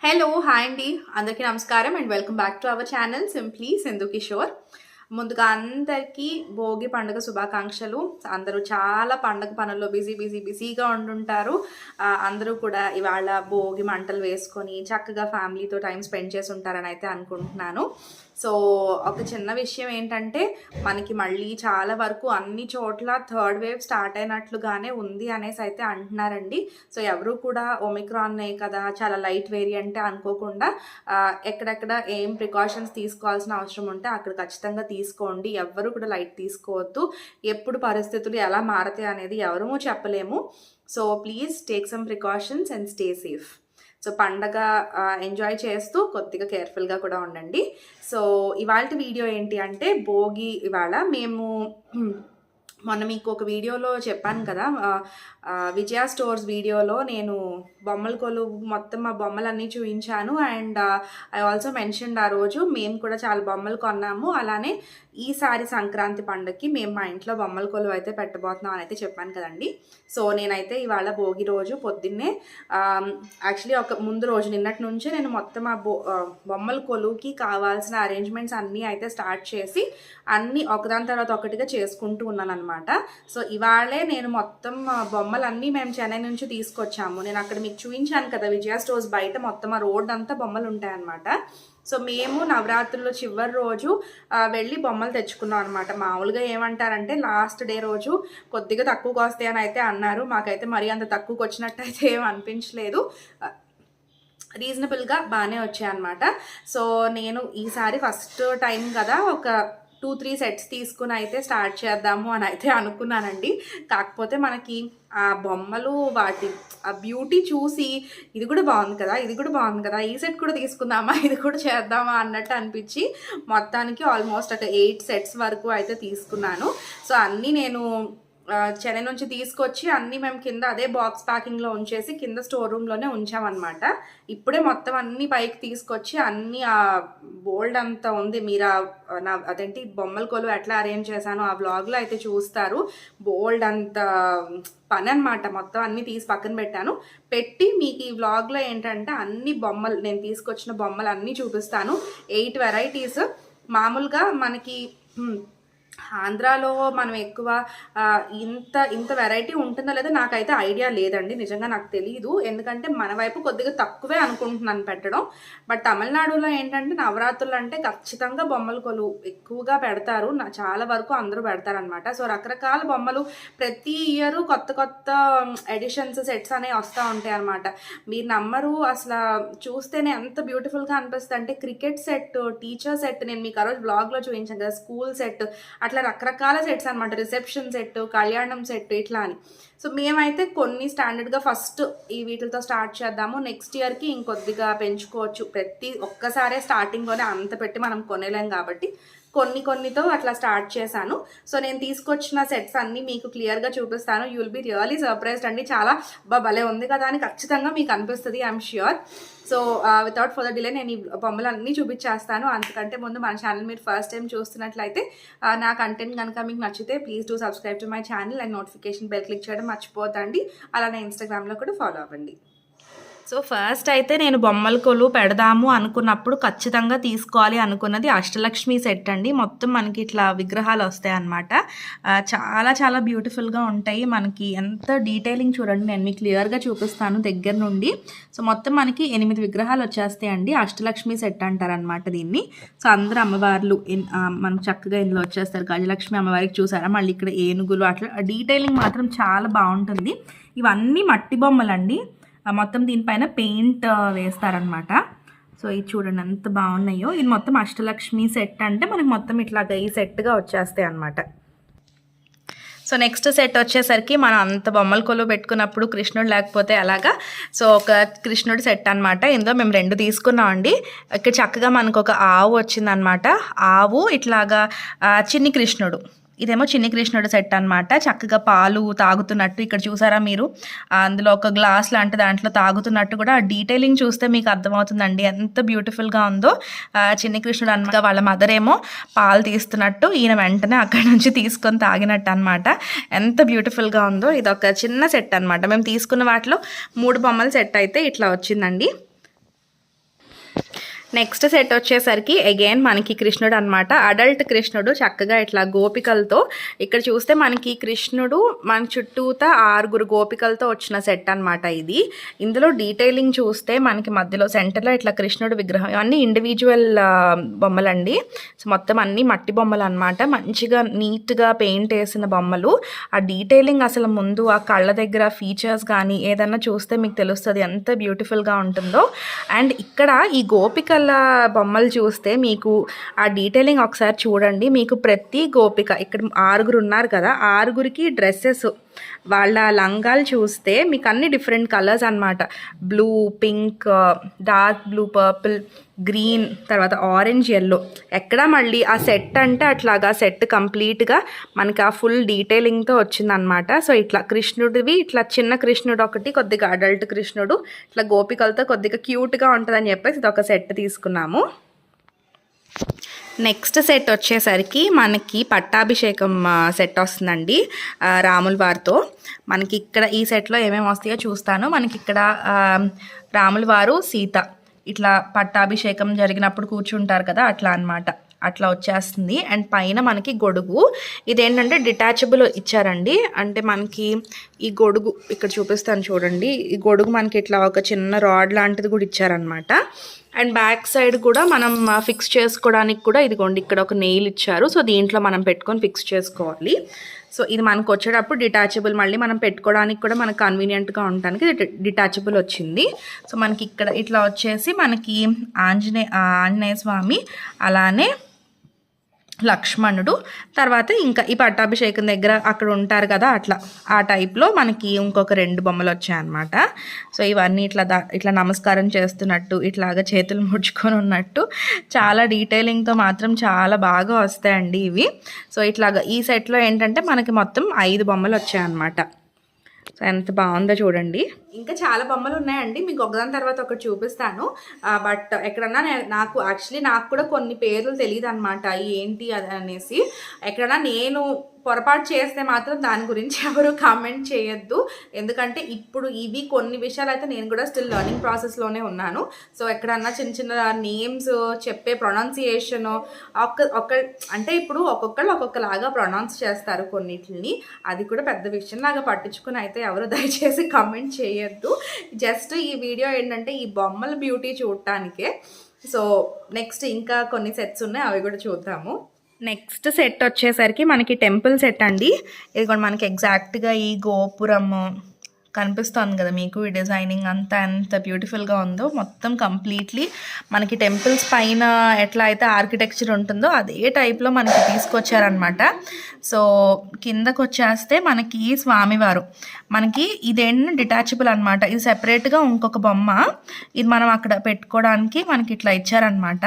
Hello hi అండి, అందరికీ నమస్కారం and welcome back to our channel simply Sindhu Kishore. ముందుగా అందరికీ భోగి పండుగ శుభాకాంక్షలు. అందరూ చాలా పండుగ పనుల్లో బిజీగా ఉండుంటారు. అందరూ కూడా ఇవాళ భోగి మంటలు వేసుకొని చక్కగా ఫ్యామిలీతో టైం స్పెండ్ చేసి ఉంటారని అయితే అనుకుంటున్నాను. సో ఒక చిన్న విషయం ఏంటంటే, మనకి మళ్ళీ చాలా వరకు అన్ని చోట్ల థర్డ్ వేవ్ స్టార్ట్ అయినట్లుగానే ఉంది అనేసి అయితే అంటున్నారండి. సో ఎవరు కూడా ఒమిక్రాన్నే కదా, చాలా లైట్ వేరియంటే అనుకోకుండా ఎక్కడెక్కడ ఏం ప్రికాషన్స్ తీసుకోవాల్సిన అవసరం ఉంటే అక్కడ ఖచ్చితంగా తీసుకోండి. ఎవ్వరు కూడా లైట్ తీసుకోవద్దు. ఎప్పుడు పరిస్థితులు ఎలా మారతాయి అనేది ఎవరూ చెప్పలేము. So please take some precautions and stay safe. So పండగ ఎంజాయ్ చేస్తూ కొద్దిగా కేర్ఫుల్గా కూడా ఉండండి. సో ఇవాళ వీడియో ఏంటి అంటే, భోగి ఇవాళ మేము మొన్న మీకు ఒక వీడియోలో చెప్పాను కదా, విజయ స్టోర్స్ వీడియోలో నేను బొమ్మల కొలువు మొత్తం ఆ బొమ్మలన్నీ చూపించాను. అండ్ ఐ ఆల్సో మెన్షన్డ్ ఆ రోజు మేము కూడా చాలా బొమ్మలు కొన్నాము. అలానే ఈసారి సంక్రాంతి పండుగకి మేము మా ఇంట్లో బొమ్మల కొలువు అయితే పెట్టబోతున్నాం అని అయితే చెప్పాను కదండి. సో నేనైతే ఇవాళ భోగి రోజు పొద్దున్నే యాక్చువల్లీ ఒక ముందు రోజు నిన్నటి నుంచే నేను మొత్తం ఆ బొమ్మల కొలువుకి కావాల్సిన అరేంజ్మెంట్స్ అన్నీ అయితే స్టార్ట్ చేసి అన్నీ ఒకదాని తర్వాత ఒకటిగా చేసుకుంటూ ఉన్నాను అనమాట. సో ఇవాళే నేను మొత్తం బొమ్మలన్నీ మేము చెన్నై నుంచి తీసుకొచ్చాము. నేను అక్కడ మీకు చూపించాను కదా, విజయ స్టోర్స్ బయట మొత్తం ఆ రోడ్ అంతా బొమ్మలు ఉంటాయన్నమాట. సో మేము నవరాత్రుల్లో చివరి రోజు వెళ్ళి బొమ్మలు తెచ్చుకున్నాం అనమాట. మామూలుగా ఏమంటారంటే లాస్ట్ డే రోజు కొద్దిగా తక్కువకి వస్తాయి అని అయితే అన్నారు. మాకైతే మరీ అంత తక్కువకి వచ్చినట్టు అయితే ఏం అనిపించలేదు, రీజనబుల్గా బాగానే వచ్చాయి అనమాట. సో నేను ఈసారి ఫస్ట్ టైం కదా ఒక 2-3 సెట్స్ తీసుకుని అయితే స్టార్ట్ చేద్దాము అని అయితే అనుకున్నానండి. కాకపోతే మనకి ఆ బొమ్మలు వాటి ఆ బ్యూటీ చూసి ఇది కూడా బాగుంది కదా, ఇది కూడా బాగుంది కదా, ఈ సెట్ కూడా తీసుకుందామా, ఇది కూడా చేద్దామా అన్నట్టు అనిపించి మొత్తానికి ఆల్మోస్ట్ ఒక 8 సెట్స్ వరకు అయితే తీసుకున్నాను. సో అన్నీ నేను చెన్నై నుంచి తీసుకొచ్చి అన్నీ మేము కింద అదే బాక్స్ ప్యాకింగ్లో ఉంచేసి కింద స్టోర్ రూమ్లోనే ఉంచామన్నమాట. ఇప్పుడే మొత్తం అన్నీ పైకి తీసుకొచ్చి అన్నీ ఆ బోల్డ్ అంతా ఉంది. మీరు నా అదేంటి బొమ్మల కొలువు ఎట్లా అరేంజ్ చేశాను ఆ వ్లాగ్లో అయితే చూస్తారు. బోల్డ్ అంత పని అనమాట. మొత్తం అన్నీ తీసి పక్కన పెట్టి మీకు ఈ వ్లాగ్లో ఏంటంటే అన్ని బొమ్మలు నేను తీసుకొచ్చిన బొమ్మలు అన్నీ చూపిస్తాను. 8 వెరైటీస్. మామూలుగా మనకి ఆంధ్రాలో మనం ఎక్కువ ఇంత వెరైటీ ఉంటుందో లేదో నాకైతే ఐడియా లేదండి, నిజంగా నాకు తెలియదు. ఎందుకంటే మన వైపు కొద్దిగా తక్కువే అనుకుంటున్నాను పెట్టడం. బట్ తమిళనాడులో ఏంటంటే నవరాత్రులు అంటే ఖచ్చితంగా బొమ్మల కొలువు ఎక్కువగా పెడతారు, చాలా వరకు అందరూ పెడతారనమాట. సో రకరకాల బొమ్మలు ప్రతి ఇయర్ కొత్త ఎడిషన్స్ సెట్స్ అనేవి వస్తూ ఉంటాయి అనమాట. మీరు నమ్మరు, అసలు చూస్తేనే ఎంత బ్యూటిఫుల్గా అనిపిస్తుంది అంటే, క్రికెట్ సెట్, టీచర్ సెట్, నేను మీకు ఆ రోజు బ్లాగ్లో చూపించాను కదా, స్కూల్ సెట్, అట్లా రకరకాల సెట్స్ అనమాట. రిసెప్షన్ సెట్, కళ్యాణం సెట్, ఇట్లా అని. సో మేమైతే కొన్ని స్టాండర్డ్గా ఫస్ట్ ఈ వీటితో స్టార్ట్ చేద్దాము, నెక్స్ట్ ఇయర్కి ఇంకొద్దిగా పెంచుకోవచ్చు. ఒక్కసారే స్టార్టింగ్లోనే అంత పెట్టి మనం కొనేలేం కాబట్టి కొన్నితో అట్లా స్టార్ట్ చేశాను. సో నేను తీసుకొచ్చిన సెట్స్ అన్నీ మీకు క్లియర్గా చూపిస్తాను. You will be really surprised అండి. చాలా భలే ఉంది కదా అని ఖచ్చితంగా మీకు అనిపిస్తుంది, I'm sure. So without further delay నేను ఈ బొమ్మలు అన్నీ చూపించేస్తాను. అంతకంటే ముందు మన ఛానల్ మీరు ఫస్ట్ టైం చూస్తున్నట్లయితే నా కంటెంట్ కనుక మీకు నచ్చితే please do subscribe to my channel and notification bell click చేయడం మర్చిపోతండి. అలానే ఇన్స్టాగ్రామ్లో కూడా ఫాలో అవ్వండి. సో ఫస్ట్ అయితే నేను బొమ్మల కొలువు పెడదాము అనుకున్నప్పుడు ఖచ్చితంగా తీసుకోవాలి అనుకున్నది అష్టలక్ష్మి సెట్ అండి. మొత్తం మనకి ఇట్లా విగ్రహాలు వస్తాయి అన్నమాట. చాలా బ్యూటిఫుల్గా ఉంటాయి. మనకి ఎంత డీటెయిలింగ్ చూడండి, నేను మీకు క్లియర్గా చూపిస్తాను దగ్గర నుండి. సో మొత్తం మనకి 8 విగ్రహాలు వచ్చేస్తాయండి. అష్టలక్ష్మి సెట్ అంటారనమాట దీన్ని. సో అందరు అమ్మవార్లు మనకు చక్కగా ఇందులో వచ్చేస్తారు. గజలక్ష్మి అమ్మవారికి చూసారా, మళ్ళీ ఇక్కడ ఏనుగులు, అట్లా డీటెయిలింగ్ మాత్రం చాలా బాగుంటుంది. ఇవన్నీ మట్టి బొమ్మలండి. మొత్తం దీనిపైన పెయింట్ వేస్తారనమాట. సో ఇది చూడండి ఎంత బాగున్నాయో. ఇది మొత్తం అష్టలక్ష్మి సెట్ అంటే మనకి మొత్తం ఇట్లాగా ఈ సెట్గా వచ్చేస్తాయి అనమాట. సో నెక్స్ట్ సెట్ వచ్చేసరికి మనం అంత బొమ్మల కొలువు పెట్టుకున్నప్పుడు కృష్ణుడు లేకపోతే అలాగా. సో ఒక కృష్ణుడి సెట్ అనమాట. ఇందులో మేము 2 తీసుకున్నామండి. ఇక్కడ చక్కగా మనకు ఒక ఆవు వచ్చిందనమాట. ఆవు ఇట్లాగా చిన్ని కృష్ణుడు, ఇదేమో చిన్ని కృష్ణుడు సెట్ అనమాట. చక్కగా పాలు తాగుతున్నట్టు ఇక్కడ చూసారా మీరు, అందులో ఒక గ్లాస్ లాంటి దాంట్లో తాగుతున్నట్టు కూడా డీటెయిలింగ్ చూస్తే మీకు అర్థమవుతుందండి ఎంత బ్యూటిఫుల్గా ఉందో. చిన్ని కృష్ణుడు అనమాట, వాళ్ళ మదర్ ఏమో పాలు తీస్తున్నట్టు, ఈయన వెంటనే అక్కడ నుంచి తీసుకొని తాగినట్టు అనమాట. ఎంత బ్యూటిఫుల్గా ఉందో. ఇది ఒక చిన్న సెట్ అనమాట. మేము తీసుకున్న వాటిలో 3 బొమ్మల సెట్ అయితే ఇట్లా వచ్చిందండి. నెక్స్ట్ సెట్ వచ్చేసరికి అగైన్ మనకి కృష్ణుడు అనమాట. అడల్ట్ కృష్ణుడు చక్కగా ఇట్లా గోపికలతో, ఇక్కడ చూస్తే మనకి కృష్ణుడు మన చుట్టూతా 6 గోపికలతో వచ్చిన సెట్ అనమాట ఇది. ఇందులో డీటెయిలింగ్ చూస్తే మనకి మధ్యలో సెంటర్లో ఇట్లా కృష్ణుడు విగ్రహం, ఇవన్నీ ఇండివిజువల్ బొమ్మలండి. సో మొత్తం అన్ని మట్టి బొమ్మలు అనమాట. మంచిగా నీట్గా పెయింట్ వేసిన బొమ్మలు. ఆ డీటెయిలింగ్ అసలు ముందు ఆ కళ్ళ దగ్గర ఫీచర్స్ కానీ ఏదన్నా చూస్తే మీకు తెలుస్తుంది ఎంత బ్యూటిఫుల్గా ఉంటుందో. అండ్ ఇక్కడ ఈ గోపికల బొమ్మలు చూస్తే మీకు ఆ డీటెయిలింగ్ ఒకసారి చూడండి. మీకు ప్రతి గోపిక, ఇక్కడ 6 ఉన్నారు కదా, 6కి డ్రెస్సెస్, వాళ్ళ లంగాలు చూస్తే మీకు అన్ని డిఫరెంట్ కలర్స్ అనమాట. Blue, pink, dark blue, purple, green, తర్వాత ఆరెంజ్, ఎల్లో. ఎక్కడ మళ్ళీ ఆ సెట్ అంటే అట్లాగా సెట్ కంప్లీట్గా మనకి ఆ ఫుల్ డీటెయిలింగ్తో వచ్చిందనమాట. సో ఇట్లా కృష్ణుడివి, ఇట్లా చిన్న కృష్ణుడు ఒకటి, కొద్దిగా అడల్ట్ కృష్ణుడు, ఇట్లా గోపికలతో కొద్దిగా క్యూట్గా ఉంటుందని చెప్పేసి ఇది ఒక సెట్ తీసుకున్నాము. నెక్స్ట్ సెట్ వచ్చేసరికి మనకి పట్టాభిషేకం సెట్ వస్తుందండి రాముల వారితో. మనకి ఇక్కడ ఈ సెట్లో ఏమేమి వస్తాయో చూస్తాను. మనకి ఇక్కడ రాముల వారు, సీత ఇట్లా పట్టాభిషేకం జరిగినప్పుడు కూర్చుంటారు కదా, అట్లా అనమాట. అట్లా వచ్చేస్తుంది. అండ్ పైన మనకి గొడుగు, ఇదేంటంటే డిటాచబుల్ ఇచ్చారండి. అంటే మనకి ఈ గొడుగు ఇక్కడ చూపిస్తాను చూడండి. ఈ గొడుగు మనకి ఇట్లా ఒక చిన్న రాడ్ లాంటిది కూడా ఇచ్చారనమాట. అండ్ బ్యాక్ సైడ్ కూడా మనం ఫిక్స్ చేసుకోవడానికి కూడా ఇదిగోండి ఇక్కడ ఒక నెయిల్ ఇచ్చారు. సో దీంట్లో మనం పెట్టుకొని ఫిక్స్ చేసుకోవాలి. సో ఇది మనకు వచ్చేటప్పుడు డిటాచబుల్, మళ్ళీ మనం పెట్టుకోవడానికి కూడా మనకు కన్వీనియంట్గా ఉండడానికి డిటాచబుల్ వచ్చింది. సో మనకి ఇక్కడ ఇట్లా వచ్చేసి మనకి ఆంజనేయ స్వామి, అలానే లక్ష్మణుడు, తర్వాత ఇంకా ఈ పట్టాభిషేకం దగ్గర అక్కడ ఉంటారు కదా, అట్లా ఆ టైప్లో మనకి ఇంకొక 2 బొమ్మలు వచ్చాయన్నమాట. సో ఇవన్నీ ఇట్లా నమస్కారం చేస్తున్నట్టు, ఇట్లాగా చేతులు ముడుచుకొని ఉన్నట్టు, చాలా డీటెయిలింగ్తో మాత్రం చాలా బాగా వస్తాయండి ఇవి. సో ఇట్లాగా ఈ సెట్లో ఏంటంటే మనకి మొత్తం 5 బొమ్మలు వచ్చాయన్నమాట. సో ఎంత బాగుందో చూడండి. ఇంకా చాలా బొమ్మలు ఉన్నాయండి, మీకు ఒకదాని తర్వాత ఒకటి చూపిస్తాను. బట్ ఎక్కడన్నా నాకు కూడా కొన్ని పేర్లు తెలియదు అనమాట, ఏంటి అది అనేసి. ఎక్కడన్నా నేను పొరపాటు చేస్తే మాత్రం దాని గురించి ఎవరు కామెంట్ చేయొద్దు. ఎందుకంటే ఇప్పుడు ఇవి కొన్ని విషయాలు అయితే నేను కూడా స్టిల్ లెర్నింగ్ ప్రాసెస్లోనే ఉన్నాను. సో ఎక్కడన్నా చిన్న చిన్న నేమ్స్ చెప్పే ప్రొనౌన్సియేషన్ అంటే ఇప్పుడు ఒక్కొక్కలాగా ప్రొనౌన్స్ చేస్తారు కొన్నిటిని. అది కూడా పెద్ద విషయం లాగా పట్టించుకుని అయితే ఎవరు దయచేసి కామెంట్ చేయొద్దు. జస్ట్ ఈ వీడియో ఏంటంటే ఈ బొమ్మల బ్యూటీ చూడటానికే. సో నెక్స్ట్ ఇంకా కొన్ని సెట్స్ ఉన్నాయి, అవి కూడా చూద్దాము. నెక్స్ట్ సెట్ వచ్చేసరికి మనకి టెంపుల్ సెట్ అండి. ఇది కూడా మనకి ఎగ్జాక్ట్గా ఈ గోపురం కనిపిస్తుంది కదా మీకు, ఈ డిజైనింగ్ అంతా ఎంత బ్యూటిఫుల్గా ఉందో. మొత్తం కంప్లీట్లీ మనకి టెంపుల్స్ పైన ఎట్లా అయితే ఆర్కిటెక్చర్ ఉంటుందో అదే టైప్లో మనకి తీసుకొచ్చారనమాట. సో కిందకు వచ్చేస్తే మనకి స్వామివారు, మనకి ఇదేంటి డిటాచబుల్ అనమాట. ఇది సెపరేట్గా ఇంకొక బొమ్మ, ఇది మనం అక్కడ పెట్టుకోవడానికి మనకి ఇట్లా ఇచ్చారనమాట.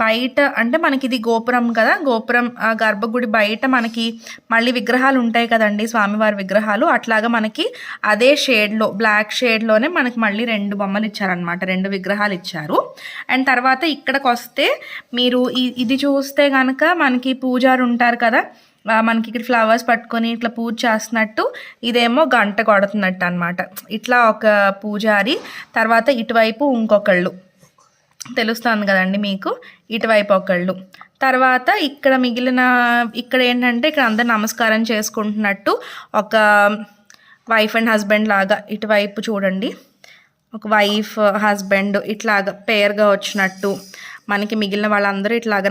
బయట అంటే మనకి ఇది గోపురం కదా, గోపురం గర్భగుడి బయట మనకి మళ్ళీ విగ్రహాలు ఉంటాయి కదండి, స్వామివారి విగ్రహాలు. అట్లాగా మనకి అదే షేడ్లో, బ్లాక్ షేడ్లోనే మనకి మళ్ళీ 2 బొమ్మలు ఇచ్చారనమాట, 2 విగ్రహాలు ఇచ్చారు. అండ్ తర్వాత ఇక్కడికి వస్తే మీరు ఇది చూస్తే కనుక మనకి పూజారు ఉంటారు కదా, మనకి ఇక్కడ ఫ్లవర్స్ పట్టుకొని ఇట్లా పూజ చేస్తున్నట్టు, ఇదేమో గంట కొడుతున్నట్టు అనమాట. ఇట్లా ఒక పూజారి, తర్వాత ఇటువైపు ఇంకొకళ్ళు తెలుస్తుంది కదండి మీకు, ఇటువైపు ఒకళ్ళు, తర్వాత ఇక్కడ మిగిలిన ఇక్కడ ఏంటంటే ఇక్కడ అందరు నమస్కారం చేసుకుంటున్నట్టు ఒక వైఫ్ అండ్ హస్బెండ్ లాగా, ఇటువైపు చూడండి ఒక వైఫ్ హస్బెండ్ ఇట్లాగా పేర్గా వచ్చినట్టు, మనకి మిగిలిన వాళ్ళందరూ ఇట్లాగా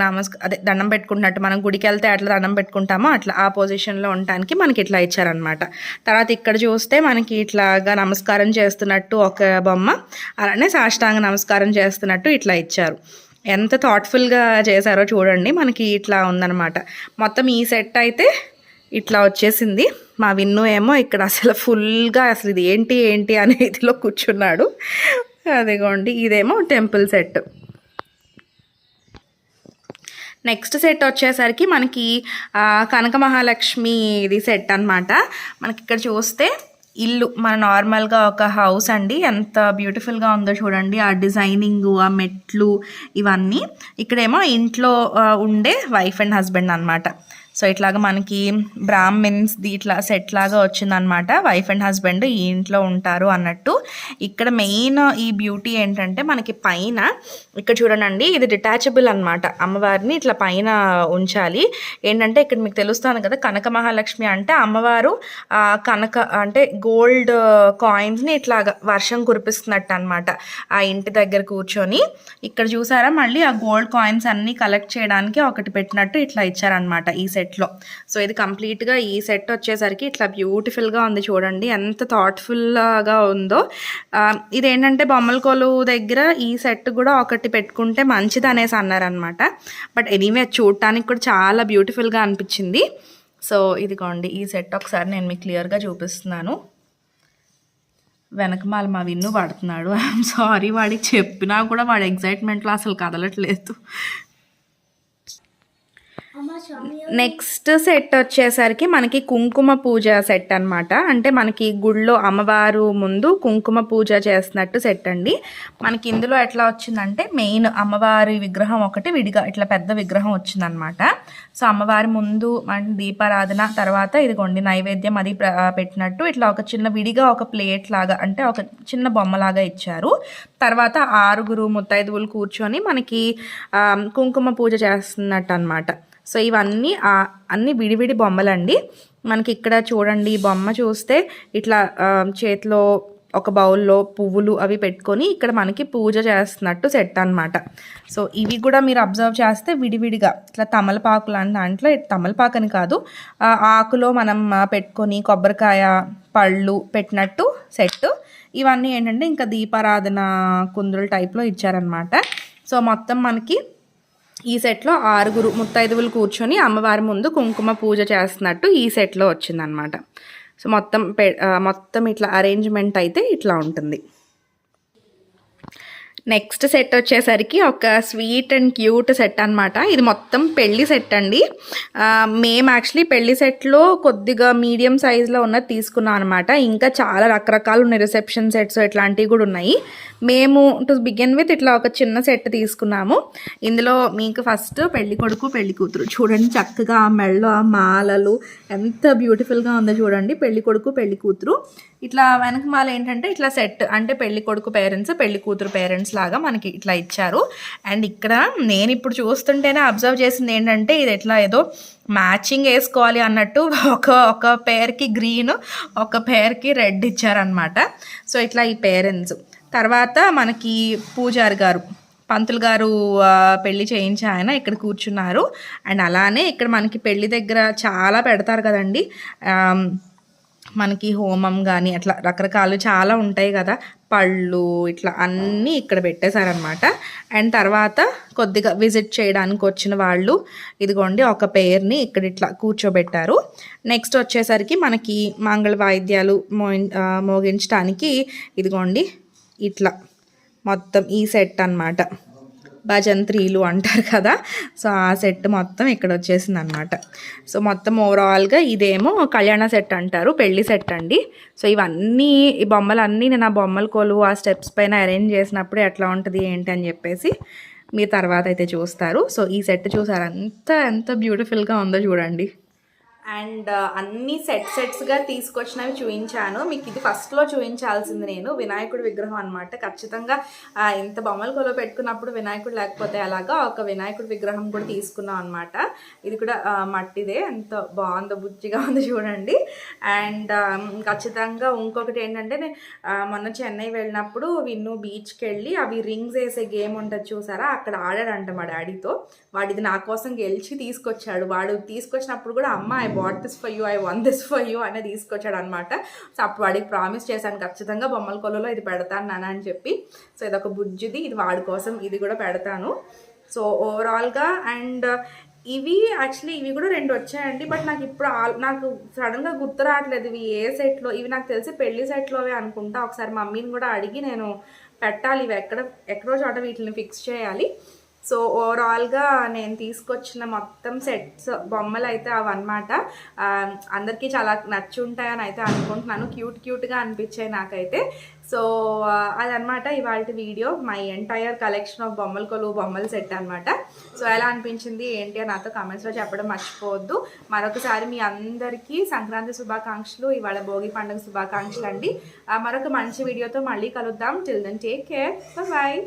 దండం పెట్టుకుంటున్నట్టు, మనం గుడికి వెళ్తే అట్లా దండం పెట్టుకుంటామో అట్లా ఆ పొజిషన్లో ఉండటానికి మనకి ఇట్లా ఇచ్చారనమాట. తర్వాత ఇక్కడ చూస్తే మనకి ఇట్లాగా నమస్కారం చేస్తున్నట్టు ఒక బొమ్మ, అలానే సాష్టాంగ నమస్కారం చేస్తున్నట్టు ఇట్లా ఇచ్చారు. ఎంత థాట్ఫుల్గా చేశారో చూడండి. మనకి ఇట్లా ఉందన్నమాట. మొత్తం ఈ సెట్ అయితే ఇట్లా వచ్చేసింది. మా విన్ను ఏమో ఇక్కడ అసలు ఫుల్గా అసలు ఇది ఏంటి అనే ఇదిలో కూర్చున్నాడు. అదిగోండి ఇదేమో టెంపుల్ సెట్. నెక్స్ట్ సెట్ వచ్చేసరికి మనకి కనక మహాలక్ష్మి ఇది సెట్ అనమాట. మనకి ఇక్కడ చూస్తే ఇల్లు మన నార్మల్గా ఒక హౌస్ అండి, ఎంత బ్యూటిఫుల్గా ఉందో చూడండి. ఆ డిజైనింగ్, ఆ మెట్లు ఇవన్నీ. ఇక్కడేమో ఇంట్లో ఉండే వైఫ్ అండ్ హస్బెండ్ అనమాట. సో ఇట్లాగా మనకి బ్రాహ్మిన్స్ది ఇట్లా సెట్ లాగా వచ్చిందనమాట. వైఫ్ అండ్ హస్బెండ్ ఈ ఇంట్లో ఉంటారు అన్నట్టు. ఇక్కడ మెయిన్ ఈ బ్యూటీ ఏంటంటే మనకి పైన ఇక్కడ చూడండి, ఇది డిటాచబుల్ అనమాట. అమ్మవారిని ఇట్లా పైన ఉంచాలి. ఏంటంటే ఇక్కడ మీకు తెలుస్తుంది కదా, కనక మహాలక్ష్మి అంటే అమ్మవారు కనక అంటే గోల్డ్ కాయిన్స్ని ఇట్లాగా వర్షం కురిపిస్తున్నట్టు అనమాట. ఆ ఇంటి దగ్గర కూర్చొని ఇక్కడ చూసారా, మళ్ళీ ఆ గోల్డ్ కాయిన్స్ అన్నీ కలెక్ట్ చేయడానికి ఒకటి పెట్టినట్టు ఇట్లా ఇచ్చారనమాట ఈ సెట్లో. సో ఇది కంప్లీట్గా ఈ సెట్ వచ్చేసరికి ఇట్లా బ్యూటిఫుల్గా ఉంది చూడండి, ఎంత థాట్ఫుల్గా ఉందో. ఇదేంటంటే బొమ్మల కొలువు దగ్గర ఈ సెట్ కూడా ఒకటి పెట్టుకుంటే మంచిది అనేసి అన్నారనమాట. బట్ ఎనీవే చూడటానికి కూడా చాలా బ్యూటిఫుల్గా అనిపించింది. సో ఇదిగోండి ఈ సెట్ ఒకసారి నేను మీకు క్లియర్గా చూపిస్తున్నాను. వెనకమాల మా విన్ను పడుతున్నాడు. ఐఎమ్ సారీ, వాడికి చెప్పినా కూడా వాడి ఎగ్జైట్మెంట్లో అసలు కదలట్లేదు. నెక్స్ట్ సెట్ వచ్చేసరికి మనకి కుంకుమ పూజ సెట్ అనమాట. అంటే మనకి గుళ్ళో అమ్మవారు ముందు కుంకుమ పూజ చేస్తున్నట్టు సెట్ అండి. మనకి ఇందులో ఎట్లా వచ్చిందంటే మెయిన్ అమ్మవారి విగ్రహం ఒకటి విడిగా ఇట్లా పెద్ద విగ్రహం వచ్చిందనమాట. సో అమ్మవారి ముందు మన దీపారాధన, తర్వాత ఇదిగోండి నైవేద్యం అది పెట్టినట్టు ఇట్లా ఒక చిన్న విడిగా ఒక ప్లేట్ లాగా అంటే ఒక చిన్న బొమ్మలాగా ఇచ్చారు. తర్వాత 6 ముత్తైదువులు కూర్చొని మనకి కుంకుమ పూజ చేస్తున్నట్టు అనమాట. సో ఇవన్నీ అన్ని విడివిడి బొమ్మలండి. మనకి ఇక్కడ చూడండి, ఈ బొమ్మ చూస్తే ఇట్లా చేతిలో ఒక బౌల్లో పువ్వులు అవి పెట్టుకొని ఇక్కడ మనకి పూజ చేస్తున్నట్టు సెట్ అనమాట. సో ఇవి కూడా మీరు అబ్జర్వ్ చేస్తే విడివిడిగా ఇట్లా తమలపాకులు అని దాంట్లో తమలపాకని కాదు, ఆకులో మనం పెట్టుకొని కొబ్బరికాయ పళ్ళు పెట్టినట్టు సెట్. ఇవన్నీ ఏంటంటే ఇంకా దీపారాధన కుందుల టైప్లో ఇచ్చారనమాట. సో మొత్తం మనకి ఈ సెట్లో 6 ముత్తైదువులు కూర్చొని అమ్మవారి ముందు కుంకుమ పూజ చేస్తున్నట్టు ఈ సెట్లో వచ్చిందనమాట. సో మొత్తం ఇట్లా అరేంజ్మెంట్ అయితే ఇట్లా ఉంటుంది. నెక్స్ట్ సెట్ వచ్చేసరికి ఒక స్వీట్ అండ్ క్యూట్ సెట్ అనమాట. ఇది మొత్తం పెళ్లి సెట్ అండి. మేము యాక్చువల్లీ పెళ్లి సెట్లో కొద్దిగా మీడియం సైజులో ఉన్నది తీసుకున్నాం అనమాట. ఇంకా చాలా రకరకాలు ఉన్నాయి, రిసెప్షన్ సెట్స్ ఇట్లాంటివి కూడా ఉన్నాయి. మేము టు బిగిన్ విత్ ఇట్లా ఒక చిన్న సెట్ తీసుకున్నాము. ఇందులో మీకు ఫస్ట్ పెళ్లి కొడుకు పెళ్లి కూతురు చూడండి, చక్కగా ఆ మెళ్ళో ఆ మాలలు ఎంత బ్యూటిఫుల్గా ఉందో చూడండి. పెళ్లి కొడుకు పెళ్లి కూతురు ఇట్లా వెనక మాల ఏంటంటే ఇట్లా సెట్ అంటే పెళ్లి కొడుకు పేరెంట్స్ పెళ్లి కూతురు పేరెంట్స్ లాగా మనకి ఇట్లా ఇచ్చారు. అండ్ ఇక్కడ నేను ఇప్పుడు చూస్తుంటేనే అబ్జర్వ్ చేసింది ఏంటంటే ఇది ఎట్లా ఏదో మ్యాచింగ్ వేసుకోవాలి అన్నట్టు ఒక పేర్కి గ్రీన్, ఒక పేర్కి రెడ్ ఇచ్చారనమాట. సో ఇట్లా ఈ పేరెంట్స్, తర్వాత మనకి పూజారి గారు పంతులు గారు పెళ్లి చేయించి ఆయన ఇక్కడ కూర్చున్నారు. అండ్ అలానే ఇక్కడ మనకి పెళ్లి దగ్గర చాలా పెడతారు కదండి, మనకి హోమం కానీ అట్లా రకరకాలు చాలా ఉంటాయి కదా, పళ్ళు ఇట్లా అన్నీ ఇక్కడ పెట్టేశారనమాట. అండ్ తర్వాత కొద్దిగా విజిట్ చేయడానికి వచ్చిన వాళ్ళు ఇదిగోండి ఒక పేరుని ఇక్కడ ఇట్లా కూర్చోబెట్టారు. నెక్స్ట్ వచ్చేసరికి మనకి మంగళ వాయిద్యాలు మోగించడానికి ఇదిగోండి ఇట్లా మొత్తం ఈ సెట్ అనమాట, భజంత్రీలు అంటారు కదా. సో ఆ సెట్ మొత్తం ఇక్కడ వచ్చేసింది అనమాట. సో మొత్తం ఓవరాల్గా ఇదేమో కళ్యాణ సెట్ అంటారు, పెళ్లి సెట్ అండి. సో ఇవన్నీ ఈ బొమ్మలన్నీ నేను ఆ బొమ్మల కొలువు ఆ స్టెప్స్ పైన అరేంజ్ చేసినప్పుడు ఎట్లా ఉంటుంది ఏంటి అని చెప్పేసి మీరు తర్వాత అయితే చూస్తారు. సో ఈ సెట్ చూసారు ఎంత బ్యూటిఫుల్గా ఉందో చూడండి. అండ్ అన్ని సెట్స్గా తీసుకొచ్చినవి చూపించాను మీకు. ఇది ఫస్ట్లో చూపించాల్సింది నేను వినాయకుడి విగ్రహం అనమాట. ఖచ్చితంగా ఇంత బొమ్మల కొలువు పెట్టుకున్నప్పుడు వినాయకుడు లేకపోతే అలాగా ఒక వినాయకుడి విగ్రహం కూడా తీసుకున్నాం అనమాట. ఇది కూడా మట్టిదే, ఎంత బాగుందో బుజ్జిగా ఉంది చూడండి. అండ్ ఖచ్చితంగా ఇంకొకటి ఏంటంటే మొన్న చెన్నై వెళ్ళినప్పుడు విన్ను బీచ్కి వెళ్ళి అవి రింగ్స్ వేసే గేమ్ ఉంటుంది చూసారా, అక్కడ ఆడాడంట మా డాడీతో. వాడిది నా కోసం గెలిచి తీసుకొచ్చాడు. వాడు తీసుకొచ్చినప్పుడు కూడా అమ్మ I bought this for you, I one this for you అనేది తీసుకొచ్చాడు అనమాట. సో అప్పుడు వాడికి ప్రామిస్ చేశాను ఖచ్చితంగా బొమ్మల కొలువులో ఇది పెడతాను నాన్న అని చెప్పి. సో ఇదొక బుజ్జిది, ఇది వాడి కోసం ఇది కూడా పెడతాను. సో ఓవరాల్గా అండ్ ఇవి యాక్చువల్లీ ఇవి కూడా 2 వచ్చాయండి. బట్ నాకు ఇప్పుడు నాకు సడన్గా గుర్తు రావట్లేదు ఇవి ఏ సెట్లో. ఇవి నాకు తెలిసి పెళ్లి సెట్లోవే అనుకుంటా. ఒకసారి మమ్మీని కూడా అడిగి నేను పెట్టాలి, ఇవి ఎక్కడో చోట వీటిని ఫిక్స్ చేయాలి. సో ఓవరాల్గా నేను తీసుకొచ్చిన మొత్తం సెట్స్ బొమ్మలు అయితే అవన్నమాట. అందరికీ చాలా నచ్చి ఉంటాయని అయితే అనుకుంటున్నాను. క్యూట్గా అనిపించాయి నాకైతే. సో అదనమాట ఇవాళ video, my entire collection of బొమ్మల కొలువు బొమ్మల సెట్ అనమాట. సో ఎలా అనిపించింది ఏంటి అని నాతో కామెంట్స్లో చెప్పడం మర్చిపోవద్దు. మరొకసారి మీ అందరికీ సంక్రాంతి శుభాకాంక్షలు, ఇవాళ భోగి పండుగ శుభాకాంక్షలు అండి. మరొక మంచి వీడియోతో మళ్ళీ కలుద్దాం. Till then take care, bye.